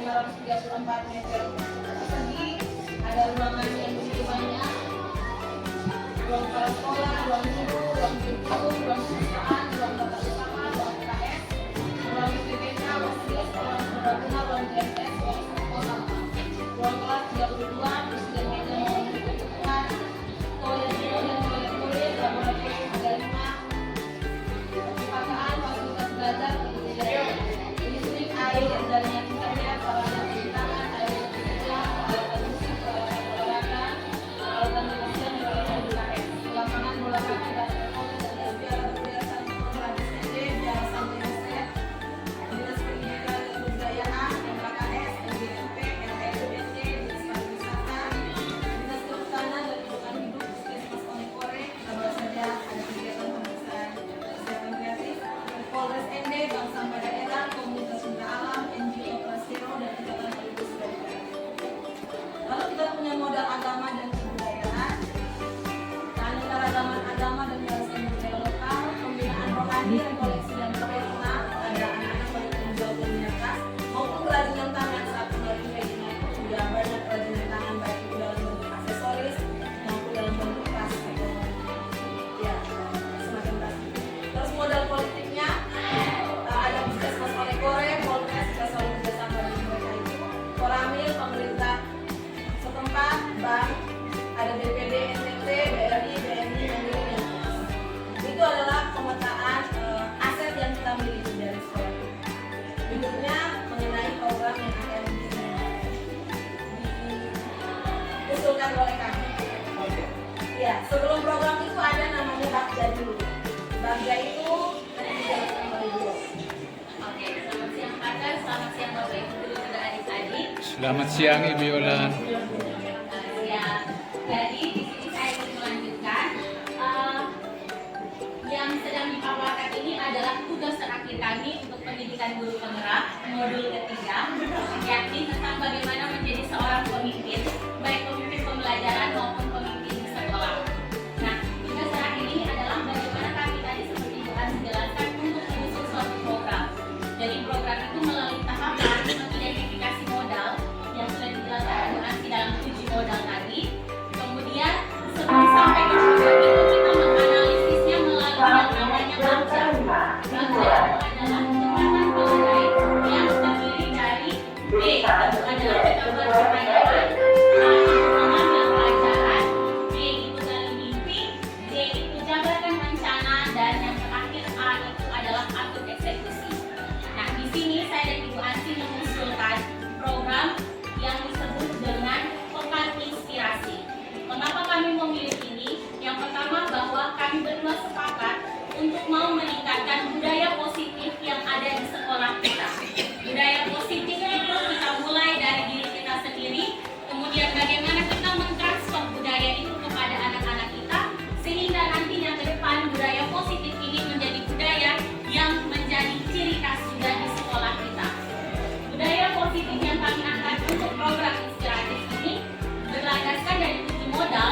534 meter persegi, ada ruangan yang cukup banyak, ruang sekolah, ruang guru, ruang pintu, ruang perusahaan, ruang tata usaha, ruang UKS, ruang BPK, WASDIS, ruang serbaguna, ruang JMS, ruang sekolah, ruang kelas 32, terus dan meja yang kebutuhan, toilet guru dan toilet murid, laboratorium ada 5, perpustakaan, fasilitas belajar, listrik, air, jaringan internet, sarana cuci tangan, air bersih, peralatan musik, peralatan olahraga, peralatan pengajian, peralatan UKS, lapangan bola kaki, basketball, dan biara kegiatan Radis SD, biara sampai Yosef, dinas pendidikan dan kebudayaan, MKKS, MGMP, LPDBC, dinas pariwisata, dinas kehutanan dan lingkungan hidup, puskesmas Onekore, tambah saja ada kegiatan pemeriksaan kesehatan kreatif, Polres ND, Bank Sampah Daerah, Komunitas Sumber Alam, NGO Prasiro, dan Ikatan Sekaligus Belajar. Lalu kita punya modal agama dan kebudayaan, keanekaragaman agama dan warisan budaya lokal, pembinaan rohani, rekoleksi dan pemerintah, ada anak-anak baik penjual komunitas maupun kerajinan tangan saat kembali ke China itu sudah banyak kerajinan tangan baik itu dalam bentuk aksesoris maupun dalam bentuk tas atau ya semacam tas. Terus modal politiknya ada puskesmas Onekore, Polres, kita selalu bekerjasama dengan mereka itu, Koramil, pemerintah setempat, bank, ada BPD, NTT, BRI, BNI, Mandiri, dan lain-lain. Itu adalah pemetaan aset yang kita miliki dari sekolah ini. Berikutnya mengenai program yang akan diusulkan oleh kami. Ya, sebelum program itu ada namanya Bagja dulu. Bagja itu nanti dijelaskan oleh Ibu. Oke, selamat siang Pakar, selamat siang Bapak Ibu Guru dan adik-adik. Selamat siang Ibu Yolan. Ya, jadi di sini saya ingin melanjutkan yang sedang dipaparkan ini adalah tugas terakhir kami untuk pendidikan guru penggerak modul ketiga, yakni tentang bagaimana menjadi seorang pemimpin, baik pemimpin pembelajaran maupun pemimpin di sekolah. Nah, tugas terakhir ini adalah bagaimana kami tadi seperti Ibu An menjelaskan untuk menyusun suatu program. Jadi program itu melalui tahapan mengidentifikasi modal yang sudah dijelaskan Ibu Ansi dalam uji modal tadi. Kemudian sebelum sampai ke program itu kita menganalisisnya melalui yang namanya Bagja. Bagja itu adalah tingkatan nilai yang terdiri dari B itu adalah kita berpertanyaan, A itu mengambil pelajaran, B itu gali mimpi, D itu jabarkan rencana, dan yang terakhir A itu adalah atur eksekusi. Nah, di sini saya dan Ibu Ansi mengusulkan program yang disebut dengan Pekan Inspirasi. Mengapa kami memilih ini? Yang pertama bahwa kami berdua sepakat untuk mau meningkatkan budaya positif yang ada di sekolah kita. Budaya positif itu kita mulai dari diri kita sendiri, kemudian bagaimana kita mentransfer budaya itu kepada anak-anak kita, sehingga nantinya ke depan budaya positif ini menjadi budaya yang menjadi ciri khas juga di sekolah kita. Budaya positif yang kami angkat untuk program inspiratif ini berlandaskan dari tujuh modal.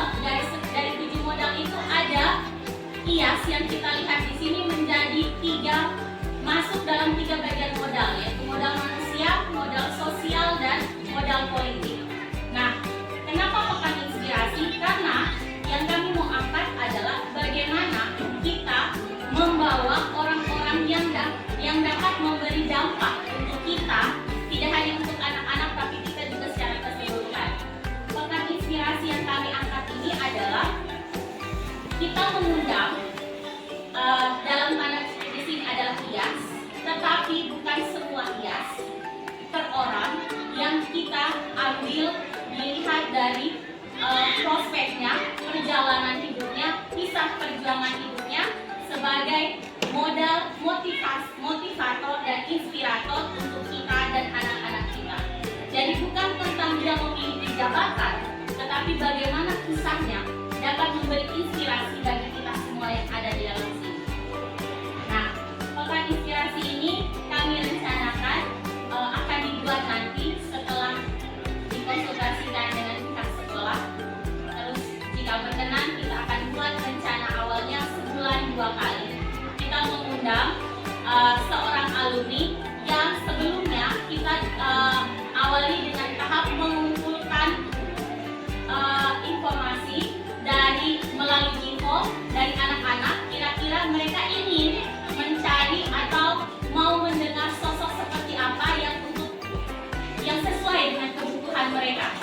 Dari tujuh modal itu ada IAS yang kita lihat di sini menjadi masuk dalam tiga bagian modal, yaitu modal manusia, modal sosial, dan modal politik. Nah, kenapa pekan inspirasi? Karena yang kami mau angkat adalah bagaimana kita membawa orang-orang yang dapat memberi dampak untuk kita, tidak hanya untuk anak-anak tapi kita juga secara keseluruhan. Pekan inspirasi yang kami angkat ini adalah kita mengundang dalam tanda di sini adalah IAS, tetapi bukan semua IAS per orang yang kita ambil dilihat dari prospeknya, perjalanan hidupnya, kisah perjuangan hidupnya sebagai modal motivator dan inspirator untuk kita dan anak-anak kita. Jadi bukan tentang dia memiliki jabatan, tetapi bagaimana kisahnya dapat memberi inspirasi bagi kita semua yang ada di dalam sini. Nah, pekan inspirasi ini kami rencanakan akan dibuat nanti setelah dikonsultasikan dengan pihak sekolah. Terus jika berkenan kita akan buat rencana awalnya sebulan 2 kali. Kita mengundang seorang alumni yang sebelumnya kita mereka.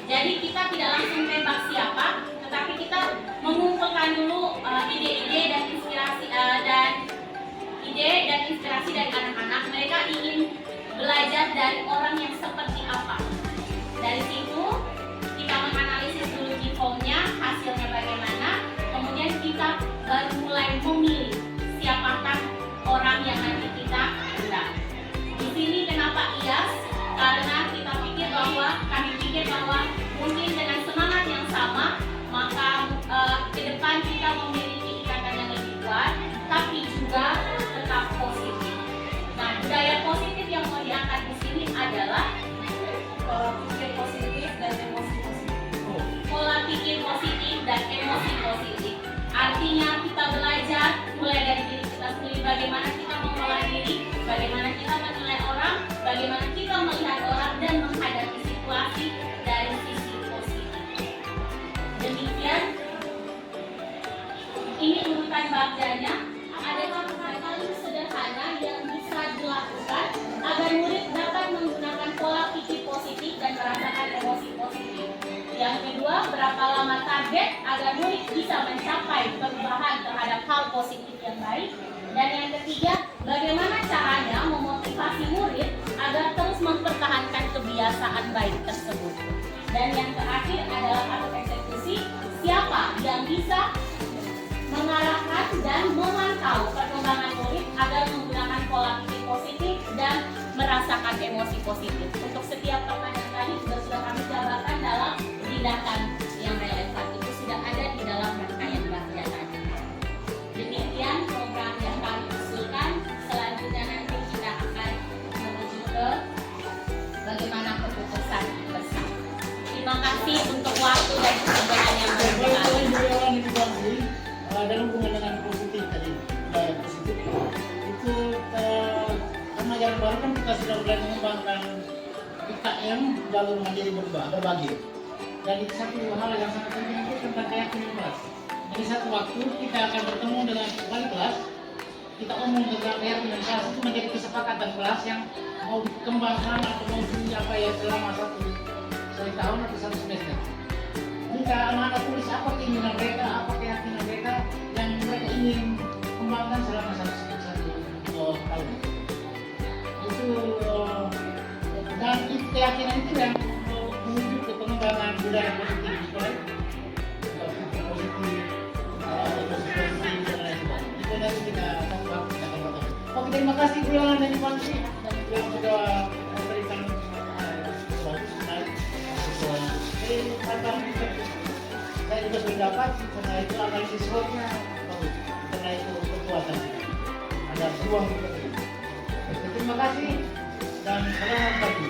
Jadi kita tidak langsung tembak siapa, tetapi kita mengumpulkan dulu ide-ide dan inspirasi dari anak-anak. Mereka ingin belajar dari orang yang seperti apa. Dari situ kita menganalisis dulu key form-nya, hasilnya bagaimana, kemudian kita baru mulai memilih siapakah orang yang nanti kita undang. Di sini kenapa IAS? Karena kami pikir bahwa mungkin dengan semangat yang sama, maka ke depan kita memiliki ikatan yang lebih kuat, tapi juga tetap positif. Nah, budaya positif yang mau diangkat di sini adalah Pola pikir positif dan emosi positif. pola pikir positif dan emosi positif. Artinya kita belajar mulai dari diri kita sendiri, bagaimana kita mengolah diri, bagaimana kita menilai orang, bagaimana kita melihat orang dan menghadapi situasi dari sisi positif. Demikian, ini urutan bagjanya. Ada hal-hal sederhana yang bisa dilakukan agar murid dapat menggunakan pola pikir positif dan merasakan emosi positif. Yang kedua, berapa lama target agar murid bisa mencapai perubahan terhadap hal positif yang baik. Dan yang ketiga, bagaimana caranya memotivasi murid agar terus mempertahankan kebiasaan baik tersebut. Dan yang terakhir adalah tahap eksekusi, siapa yang bisa mengarahkan dan memantau perkembangan murid agar menggunakan pola pikir positif dan merasakan emosi positif. Untuk setiap pertanyaan tadi sudah kami jabarkan dalam tindakan yang relevan. Itu sudah ada di dalam rangkaian bagja tadi. Demikian program yang kami usulkan. Selanjutnya nanti kita akan menuju ke bagaimana keputusan bersama. Terima kasih untuk waktu dan perhatian yang berbahagia. Dalam hubungan dengan positif tadi, budaya positif itu karena yang baru kan kita sudah mulai mengembangkan IKM lalu menjadi berbagi. Dan itu satu hal yang sangat penting itu tentang keyakinan kelas. Jadi satu waktu kita akan bertemu dengan wali kelas, kita omong tentang keyakinan kelas itu menjadi kesepakatan kelas yang mau dikembangkan atau mau apa ya selama satu tahun atau satu semester. Jika anak-anak tulis apa keinginan mereka, apa keyakinan mereka yang mereka ingin kembangkan selama satu tahun. Itu dan keyakinan itu yang menuju ke pengembangan budaya positif di sekolah. Positif, dan lain sebagainya. Itu nanti kita akan bahas. Oke, terima kasih Bulan dan Ibu Ansi yang sudah memberikan saya juga sudah dapat karena itu analisis SWOT-nya bagus, karena itu kekuatan ada ruang. Terima kasih dan selamat pagi.